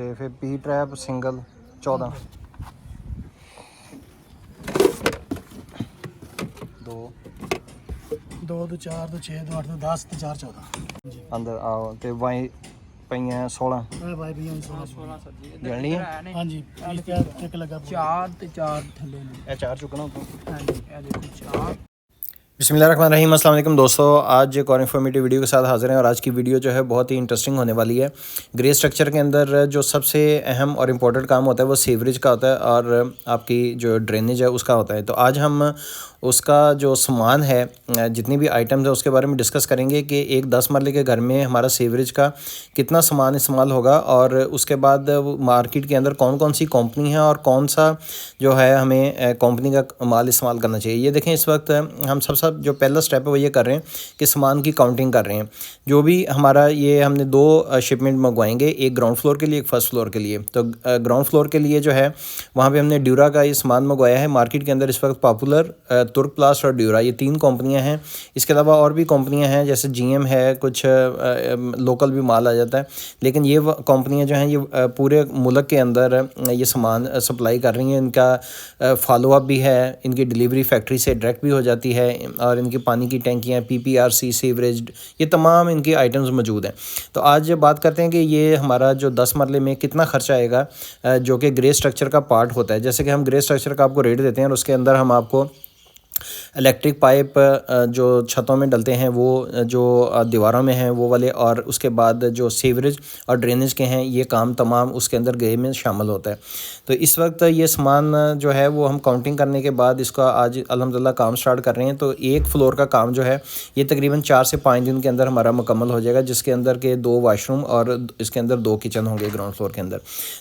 ਤੇ ਫਿਰ ਪੀ trap single 14 2 2 ਤੋਂ 4 ਤੋਂ 6 ਤੋਂ 8 ਤੋਂ 10 ਤੋਂ 4 14 ਜੀ ਅੰਦਰ ਆਓ ਤੇ ਵਾਈ ਪਈਆਂ 16 ਇਹ ਭਾਈ ਵੀ 16 ਸਰ ਜੀ ਜਲਣੀ ਹੈ? ਹਾਂਜੀ ਇਹ ਕਿਆ ਇੱਕ ਲੱਗਾ 4 ਤੇ 4 ਥੱਲੇ ਨੇ ਇਹ 4 चुकना तो ਹਾਂਜੀ ਇਹ ਦੇਖੋ 4 बिस्मिल्लाहिर्रहमानिर्रहीम। अस्सलाम वालेकुम दोस्तों, आज एक और इन्फॉर्मेटिव वीडियो के साथ हाजिर हैं और आज की वीडियो जो है बहुत ही इंटरेस्टिंग होने वाली है। ग्रे स्ट्रक्चर के अंदर जो सबसे अहम और इम्पोर्टेंट काम होता है वो सीवरेज का होता है और आपकी जो ड्रेनेज है उसका होता है। तो आज हम उसका जो सामान है, जितनी भी आइटम्स है उसके बारे में डिस्कस करेंगे कि एक 10 मरले के घर में हमारा सीवरेज का कितना सामान इस्तेमाल होगा और उसके बाद मार्केट के अंदर कौन कौन सी कंपनी है और कौन सा जो है हमें कंपनी का माल इस्तेमाल करना चाहिए। ये देखें, इस वक्त हम सब जो पहला स्टेप है वो ये कर रहे हैं कि सामान की काउंटिंग कर रहे हैं। जो भी हमारा ये हमने 2 शिपमेंट मंगवाएंगे, एक ग्राउंड फ्लोर के लिए, एक फर्स्ट फ्लोर के लिए। तो ग्राउंड फ्लोर के लिए जो है वहाँ पे हमने ड्यूरा का ये सामान मंगवाया है। मार्केट के अंदर इस वक्त पॉपुलर, तुर्क प्लास्ट और ड्यूरा, ये 3 कंपनियां हैं। इसके अलावा और भी कंपनियां हैं जैसे GM है, कुछ लोकल भी माल आ जाता है, लेकिन ये कंपनियां जो हैं ये पूरे मुल्क के अंदर ये सामान सप्लाई कर रही हैं। इनका फॉलोअप भी है, इनकी डिलीवरी फैक्ट्री से डायरेक्ट भी हो जाती है और इनकी पानी की टैंकियाँ, PPRC, सीवरेज, ये तमाम इनकी आइटम्स मौजूद हैं। तो आज बात करते हैं कि ये हमारा जो 10 मरले में कितना खर्चा आएगा, जो कि ग्रे स्ट्रक्चर का पार्ट होता है। जैसे कि हम ग्रे स्ट्रक्चर का आपको रेट देते हैं और उसके अंदर हम आपको इलेक्ट्रिक पाइप जो छतों में डलते हैं वो जो दीवारों में हैं वो वाले, और उसके बाद जो सीवरेज और ड्रेनेज के हैं ये काम तमाम उसके अंदर ग्रे में शामिल होता है। तो इस वक्त ये सामान जो है वो हम काउंटिंग करने के बाद इसका आज अल्हम्दुलिल्लाह काम स्टार्ट कर रहे हैं। तो एक फ्लोर का काम जो है ये तकरीबन 4 से 5 दिन के अंदर हमारा मुकम्मल हो जाएगा, जिसके अंदर के 2 वाशरूम और इसके अंदर 2 किचन होंगे ग्राउंड फ्लोर के अंदर।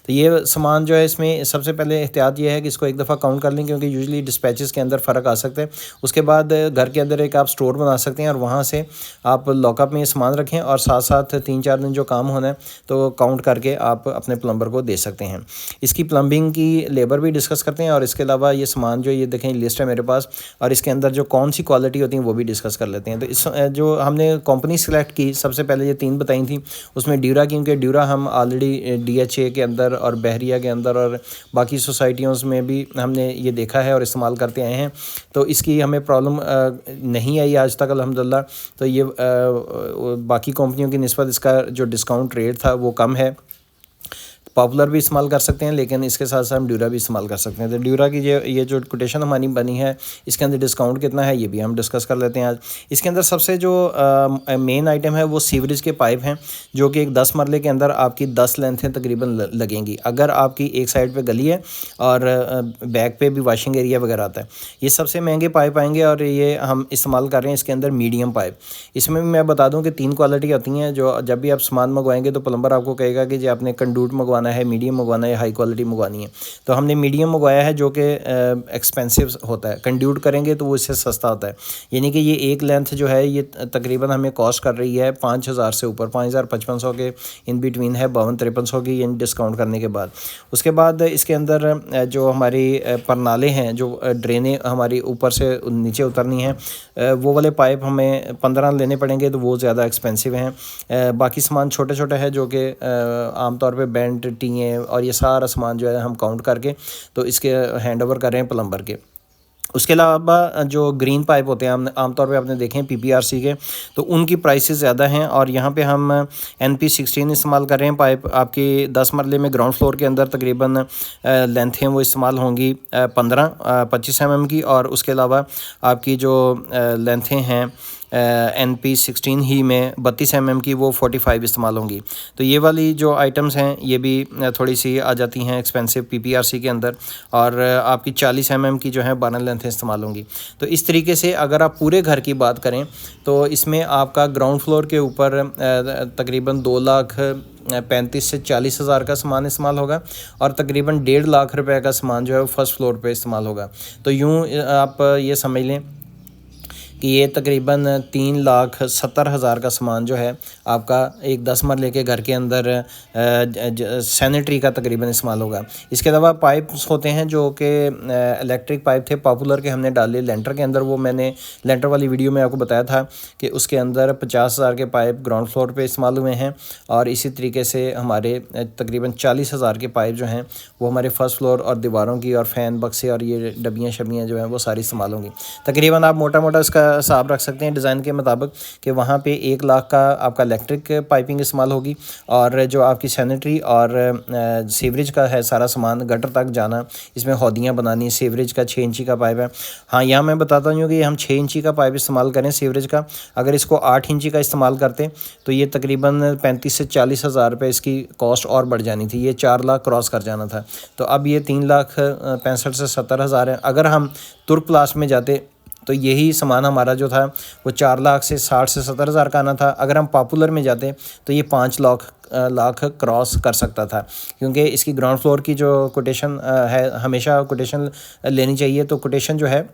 तो ये सामान जो है इसमें सबसे पहले एहतियात ये है कि इसको एक दफ़ा काउंट कर लें, क्योंकि यूजली डिस्पैचेस के अंदर फ़र्क आ सकता है। उसके बाद घर के अंदर एक आप स्टोर बना सकते हैं और वहाँ से आप लॉकअप में सामान रखें और साथ साथ 3-4 दिन जो काम होना है तो काउंट करके आप अपने प्लम्बर को दे सकते हैं। इसकी प्लम्बिंग की लेबर भी डिस्कस करते हैं और इसके अलावा ये सामान जो ये देखें लिस्ट है मेरे पास, और इसके अंदर जो कौन सी क्वालिटी होती है वो भी डिस्कस कर लेते हैं। तो इस जो हमने कंपनी सेलेक्ट की, सबसे पहले ये 3 बताई थी, उसमें ड्यूरा की, क्योंकि ड्यूरा हम ऑलरेडी DHA के अंदर और बहरिया के अंदर और बाकी सोसाइटियों में भी हमने ये देखा है और इस्तेमाल करते आए हैं। तो इसकी हमें प्रॉब्लम नहीं आई आज तक अल्हम्दुलिल्लाह। तो ये बाकी कंपनियों की निस्बत इसका जो डिस्काउंट रेट था वो कम है। पॉपुलर भी इस्तेमाल कर सकते हैं, लेकिन इसके साथ साथ हम ड्यूरा भी इस्तेमाल कर सकते हैं। तो ड्यूरा की ये जो कोटेशन हमारी बनी है इसके अंदर डिस्काउंट कितना है ये भी हम डिस्कस कर लेते हैं आज। इसके अंदर सबसे जो मेन आइटम है वो सीवरेज के पाइप हैं, जो कि एक 10 मरले के अंदर आपकी 10 लेंथें तकरीबन लगेंगी। अगर आपकी एक साइड पे गली है और बैक पे भी वॉशिंग एरिया वगैरह आता है, ये सबसे महंगे पाइप आएंगे और ये हम इस्तेमाल कर रहे हैं इसके अंदर मीडियम पाइप। इसमें भी मैं बता दूँ कि 3 क्वालिटी होती हैं। जो जब भी आप सामान मंगवाएंगे तो प्लम्बर आपको कहेगा कि जी आपने कंडूट मंगवाना है, मीडियम मंगवाना है, हाई क्वालिटी मंगवानी है। तो हमने मीडियम मंगवाया है जो कि एक्सपेंसिव होता है। कंड्यूट करेंगे तो वो इससे सस्ता होता है, यानी कि ये एक लेंथ जो है ये तकरीबन हमें कॉस्ट कर रही है 5000 से ऊपर, 5500 के इन बिटवीन है, 52-5300 की यानी डिस्काउंट करने के बाद। उसके बाद इसके अंदर जो हमारी परनाले हैं, जो ड्रेनें हमारी ऊपर से नीचे उतरनी हैं, वो वाले पाइप हमें 15 लेने पड़ेंगे, तो वो ज़्यादा एक्सपेंसिव हैं। बाकी सामान छोटे छोटे है जो कि आमतौर पे बेंट टीएँ और ये सारा सामान जो है हम काउंट करके तो इसके हैंड ओवर कर रहे हैं प्लम्बर के। उसके अलावा जो ग्रीन पाइप होते हैं आमतौर पे आपने देखे हैं PPRC के, तो उनकी प्राइसेस ज़्यादा हैं और यहाँ पे हम NP16 इस्तेमाल कर रहे हैं। पाइप आपकी 10 मरले में ग्राउंड फ्लोर के अंदर तकरीबन लेंथें वो इस्तेमाल होंगी 25 mm की, और उसके अलावा आपकी जो लेंथें हैं NP16 ही में 32 mm की वो 45 इस्तेमाल होंगी। तो ये वाली जो आइटम्स हैं ये भी थोड़ी सी आ जाती हैं एक्सपेंसिव PPRC के अंदर, और आपकी 40 mm की जो है 12 लेंथें इस्तेमाल होंगी। तो इस तरीके से अगर आप पूरे घर की बात करें तो इसमें आपका ग्राउंड फ्लोर के ऊपर तकरीबन 2,35,000 से 40,000 का सामान इस्तेमाल होगा और तकरीबन 1.5 लाख रुपए का सामान जो है वो फर्स्ट फ्लोर पे इस्तेमाल होगा। तो यूँ आप ये समझ लें कि ये तकरीबन 3,70,000 का सामान जो है आपका एक 10 मरले के घर के अंदर सैनिटरी का तकरीबन इस्तेमाल होगा। इसके अलावा पाइप्स होते हैं जो कि इलेक्ट्रिक पाइप थे पॉपुलर के, हमने डाले लेंटर के अंदर। वो मैंने लेंटर वाली वीडियो में आपको बताया था कि उसके अंदर 50,000 के पाइप ग्राउंड फ्लोर पे इस्तेमाल हुए हैं, और इसी तरीके से हमारे तकरीबन 40,000 के पाइप जो हैं वो हमारे फर्स्ट फ्लोर और दीवारों की और फ़ैन बक्से और ये डबियाँ शबियाँ जो हैं वो सारी इस्तेमाल होंगी। तकरीबन आप मोटा मोटा इसका हिसाब रख सकते हैं डिज़ाइन के मुताबिक कि वहाँ पे 1 लाख का आपका इलेक्ट्रिक पाइपिंग इस्तेमाल होगी, और जो आपकी सैनिटरी और सीवरेज का है सारा सामान गटर तक जाना, इसमें हौदियाँ बनानी, सीवरेज का 6 इंची का पाइप है। हाँ, यहाँ मैं बताता हूँ कि हम 6 इंची का पाइप इस्तेमाल करें सीवरेज का, अगर इसको 8 इंची का इस्तेमाल करते तो ये तकरीबन 35 से 40,000 रुपये इसकी कॉस्ट और बढ़ जानी थी, ये 4 लाख क्रॉस कर जाना था। तो अब ये 3,65,000 से 70,000 है। अगर हम तुर्क प्लास में जाते तो यही सामान हमारा जो था वो 4 लाख से 60 से 70,000 का आना था। अगर हम पॉपुलर में जाते तो ये 5 लाख क्रॉस कर सकता था, क्योंकि इसकी ग्राउंड फ्लोर की जो कोटेशन है, हमेशा कोटेशन लेनी चाहिए। तो कोटेशन जो है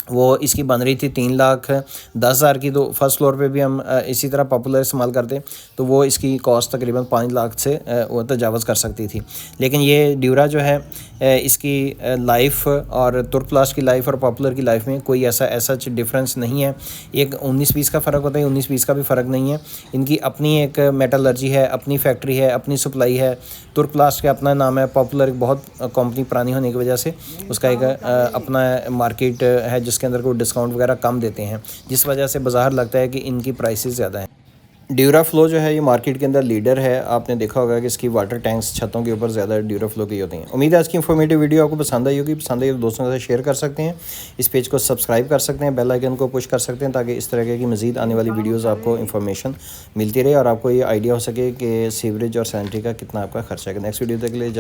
वो इसकी बन रही थी 3,10,000 की, तो फर्स्ट फ्लोर पे भी हम इसी तरह पॉपुलर इस्तेमाल करते तो वो इसकी कॉस्ट तकरीबन 5 लाख से वो तजावज़ कर सकती थी। लेकिन ये ड्यूरा जो है इसकी लाइफ और तुर्क प्लास की लाइफ और पॉपुलर की लाइफ में कोई ऐसा डिफरेंस नहीं है। एक 19-20 का फ़र्क होता है, 19-20 का भी फ़र्क नहीं है। इनकी अपनी एक मेटलर्जी है, अपनी फैक्ट्री है, अपनी सप्लाई है। तुर्क प्लास का अपना नाम है, पॉपुलर एक बहुत कंपनी पुरानी होने की वजह से उसका एक अपना मार्केट है जिसके अंदर कोई डिस्काउंट वगैरह कम देते हैं, जिस वजह से बाज़ार लगता है कि इनकी प्राइसेस ज़्यादा हैं। ड्यूरा फ्लो जो है ये मार्केट के अंदर लीडर है। आपने देखा होगा कि इसकी वाटर टैंक्स छतों के ऊपर ज़्यादा ड्यूरा फ्लो की होती हैं। उम्मीद है आज की इन्फॉर्मेटिव वीडियो आपको पसंद आई होगी। पसंद आई तो दोस्तों के साथ शेयर कर सकते हैं, इस पेज को सब्सक्राइब कर सकते हैं, बेल आइकन को पुश कर सकते हैं, ताकि इस तरह की मज़ीद आने वाली वीडियोज़ आपको इन्फॉर्मेशन मिलती रहे और आपको ये आइडिया हो सके कि सीवरेज और सैनिटरी का कितना आपका खर्चा है। नेक्स्ट वीडियो तक के लिए इजाज़त।